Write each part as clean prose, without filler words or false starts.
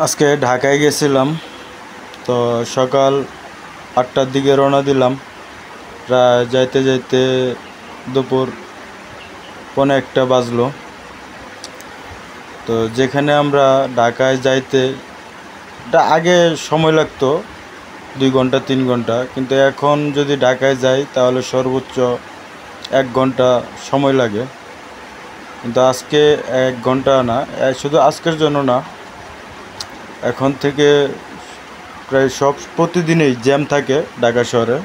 আজকে ঢাকায় গেছিলাম। তো সকাল 8টার দিকে রওনা দিলাম। প্রায় যাইতে যাইতে দুপুর 1:45 বাজলো। তো যেখানে আমরা ঢাকায় যাইতে আগে সময় লাগতো 2 ঘন্টা 3 ঘন্টা, কিন্তু এখন যদি ঢাকায় যাই তাহলে সর্বোচ্চ 1 ঘন্টা সময় লাগে। কিন্তু আজকে 1 ঘন্টা না, শুধু আজকের জন্য না, এখন থেকে প্রায় প্রতিদিনই জ্যাম থাকে ঢাকা শহরে।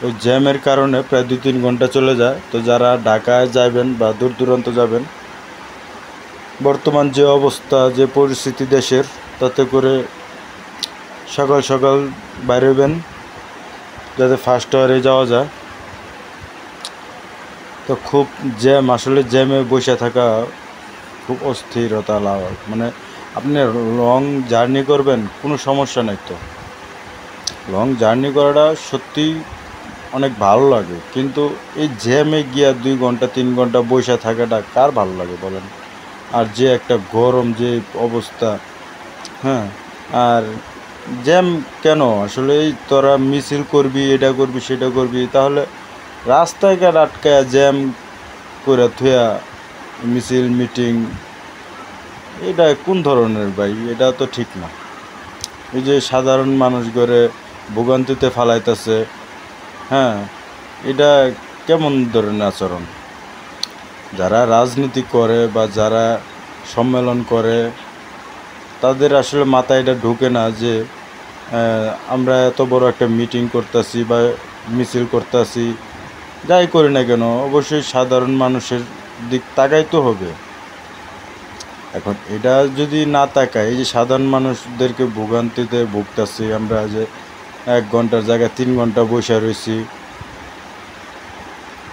ওই জ্যামের কারণে প্রায় 2-3 ঘন্টা চলে যায়। তো যারা ঢাকায় যাবেন বা দূর দূরান্ত যাবেন, বর্তমান যে অবস্থা, যে পরিস্থিতি দেশের, তাতে করে সকাল সকাল বাইরেবেন যাতে ফার্স্ট আওয়ারে যাওয়া যায়। তো খুব জ্যাম, আসলে জ্যামে বসে থাকা খুব অস্থিরতা লাগে। মানে আপনি লং জার্নি করবেন, কোনো সমস্যা নেই। তো লং জার্নি করাটা সত্যি অনেক ভালো লাগে, কিন্তু এই জ্যামে গিয়া 2 ঘন্টা 3 ঘন্টা বসে থাকাটা কার ভালো লাগে বলেন? আর যে একটা গরম যে অবস্থা, হ্যাঁ। আর জ্যাম কেন? আসলে এই তোরা মিছিল করবি, এটা করবি, সেটা করবি, তাহলে রাস্তায় কার আটকায়া জ্যাম করে থুয়া মিছিল মিটিং, এটা কোন ধরনের ভাই? এটা তো ঠিক না। এই যে সাধারণ মানুষ করে ভোগান্তিতে ফালাইতেছে, হ্যাঁ, এটা কেমন ধরনের আচরণ? যারা রাজনীতি করে বা যারা সম্মেলন করে, তাদের আসলে মাথায় এটা ঢোকে না যে আমরা এত বড় একটা মিটিং করতেছি বা মিছিল করতেছি, যাই করি না কেন অবশ্যই সাধারণ মানুষের দিক তাকাইতে হবে। এখন এটা যদি না তাকায়, এই যে সাধারণ মানুষদেরকে ভোগান্তিতে ভুগতেছি আমরা, যে 1 ঘন্টার জায়গায় 3 ঘন্টা বসে রয়েছি,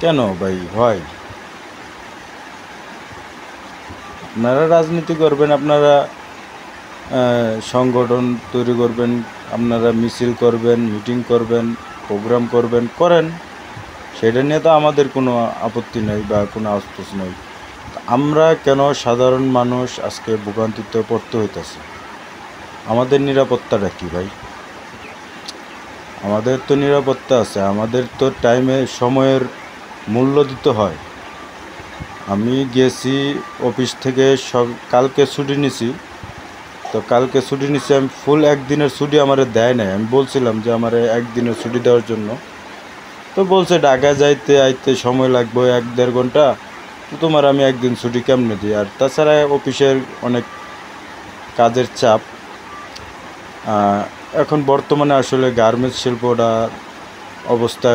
কেন ভাই হয়? আপনারা রাজনীতি করবেন, আপনারা সংগঠন তৈরি করবেন, আপনারা মিছিল করবেন, মিটিং করবেন, প্রোগ্রাম করবেন, করেন, সেটা নিয়ে তো আমাদের কোনো আপত্তি নেই বা কোনো আফসোস নেই। আমরা কেন সাধারণ মানুষ আজকে ভোগান্তিতে পড়তে হইতেছে? আমাদের নিরাপত্তাটা কি ভাই? আমাদের তো নিরাপত্তা আছে, আমাদের তো টাইমে সময়ের মূল্য দিতে হয়। আমি গেছি অফিস থেকে, কালকে ছুটি নিছি। তো কালকে ছুটি নিছি আমি, ফুল 1 দিনের ছুটি আমারে দেয় নাই। আমি বলছিলাম যে আমার 1 দিনের ছুটি দেওয়ার জন্য। তো বলছে ঢাকা যাইতে আইতে সময় লাগবে 1-1.5 ঘন্টা, তো তোমার আমি 1 দিন ছুটি কেমনে দিই? আর তাছাড়া অফিসের অনেক কাজের চাপ। এখন বর্তমানে আসলে গার্মেন্টস শিল্পটার অবস্থা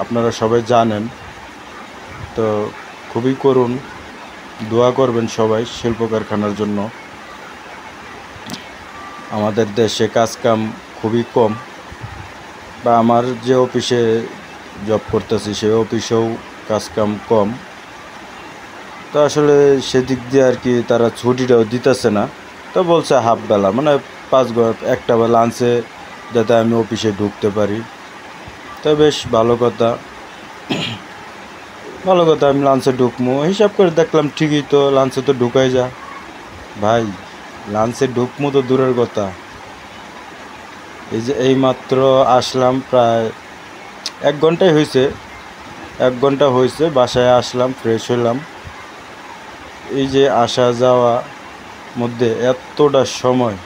আপনারা সবাই জানেন। তো খুবই করুণ, দোয়া করবেন সবাই শিল্প কারখানার জন্য। আমাদের দেশে কাজকাম খুবই কম, বা আমার যে অফিসে জব করতেছি সেই অফিসেও কাজকাম কম। তো আসলে সেদিক দিয়ে আর কি তারা ছুটিটাও দিতেছে না। তো বলছে হাফ বেলা, মানে 1টা বা লাঞ্চে যাতে আমি অফিসে ঢুকতে পারি। তো বেশ ভালো কথা, ভালো কথা। আমি লাঞ্চে ঢুকবো হিসাব করে দেখলাম, ঠিকই তো, লাঞ্চে তো ঢুকাই যা। ভাই, লাঞ্চে ঢুকবো তো দূরের কথা, এই যে এইমাত্র আসলাম, প্রায় 1 ঘন্টাই হয়েছে, 1 ঘন্টা হয়েছে বাসায় আসলাম, ফ্রেশ হলাম। এই যে আসা যাওয়া মধ্যে এতটা সময়,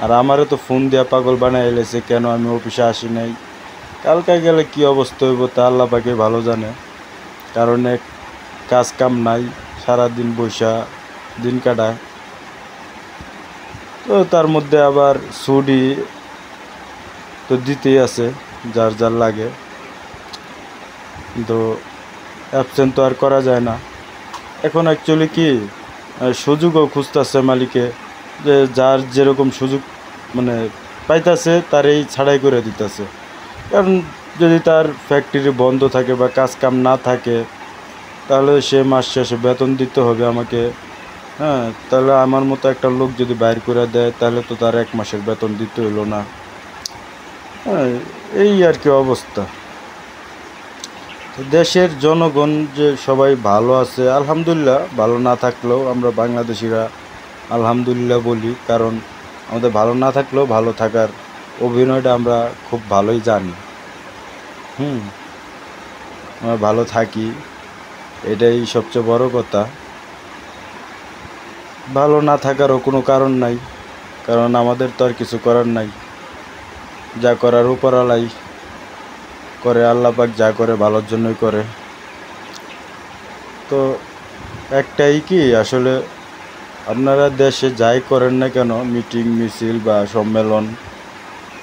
আর আমারে তো ফোন দিয়া পাগল বানাই এলেছে কেন আমি অফিসে আসি নাই। কালকে গেলে কি অবস্থা হইব তা আল্লাহ পাকে ভালো জানে। কারণ কাজ কাম নাই, সারাদিন বৈশা দিন কাটায়। তো তার মধ্যে আবার ছুটি তো দিতেই আছে যার যার লাগে, কিন্তু অ্যাবসেন্ট তো আর করা যায় না। এখন অ্যাকচুয়ালি কি সুযোগও খুঁজতেছে মালিকে, যে যার যেরকম সুযোগ মানে পাইতেছে তারই ছাড়াই করে দিতেছে। কারণ যদি তার ফ্যাক্টরি বন্ধ থাকে বা কাজ কাম না থাকে, তাহলে সে মাস শেষে বেতন দিতে হবে আমাকে। হ্যাঁ, তাহলে আমার মতো একটা লোক যদি বাইর করে দেয়, তাহলে তো তার 1 মাসের বেতন দিতে হইলো না। হ্যাঁ, এই আর কি অবস্থা। দেশের জনগণ যে সবাই ভালো আছে আলহামদুলিল্লাহ, ভালো না থাকলেও আমরা বাংলাদেশিরা আলহামদুলিল্লাহ বলি। কারণ আমাদের ভালো না থাকলেও ভালো থাকার অভিনয়টা আমরা খুব ভালোই জানি। আমরা ভালো থাকি, এটাই সবচেয়ে বড় কথা। ভালো না থাকারও কোনো কারণ নাই, কারণ আমাদের তো আর কিছু করার নাই। যা করার উপরওয়ালাই করে, আল্লাহ পাক যা করে ভালোর জন্যই করে। তো একটাই কি, আসলে আপনারা দেশে যাই করেন না কেন, মিটিং মিছিল বা সম্মেলন,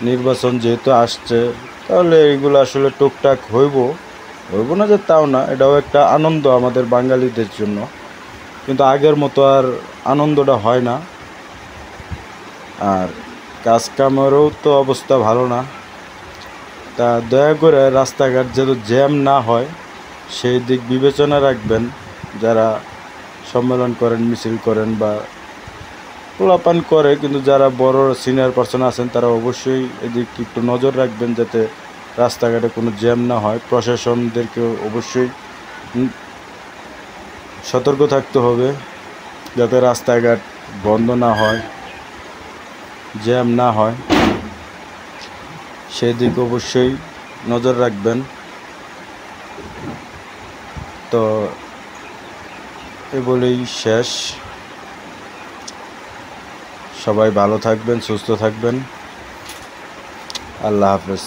নির্বাচন যেহেতু আসছে, তাহলে এগুলো আসলে টুকটাক হইব না যে তাও না, এটাও একটা আনন্দ আমাদের বাঙালিদের জন্য। কিন্তু আগের মতো আর আনন্দটা হয় না। আর কাজ কামেরও তো অবস্থা ভালো না। তা দয়া করে রাস্তাঘাট যেন জ্যাম না হয় সেই দিক বিবেচনা রাখবেন। যারা সম্মেলন করেন, মিছিল করেন বা পোলাপান করে, কিন্তু যারা বড় সিনিয়র পার্সন আছেন তারা অবশ্যই এদিক একটু নজর রাখবেন যাতে রাস্তাঘাটে কোনো জ্যাম না হয়। প্রশাসনদেরকেও অবশ্যই সতর্ক থাকতে হবে যাতে রাস্তাঘাট বন্ধ না হয়, জ্যাম না হয়, সেদিক অবশ্যই নজর রাখবেন। তো এ বলেই শেষ। সবাই ভালো থাকবেন, সুস্থ থাকবেন। আল্লাহ হাফেজ।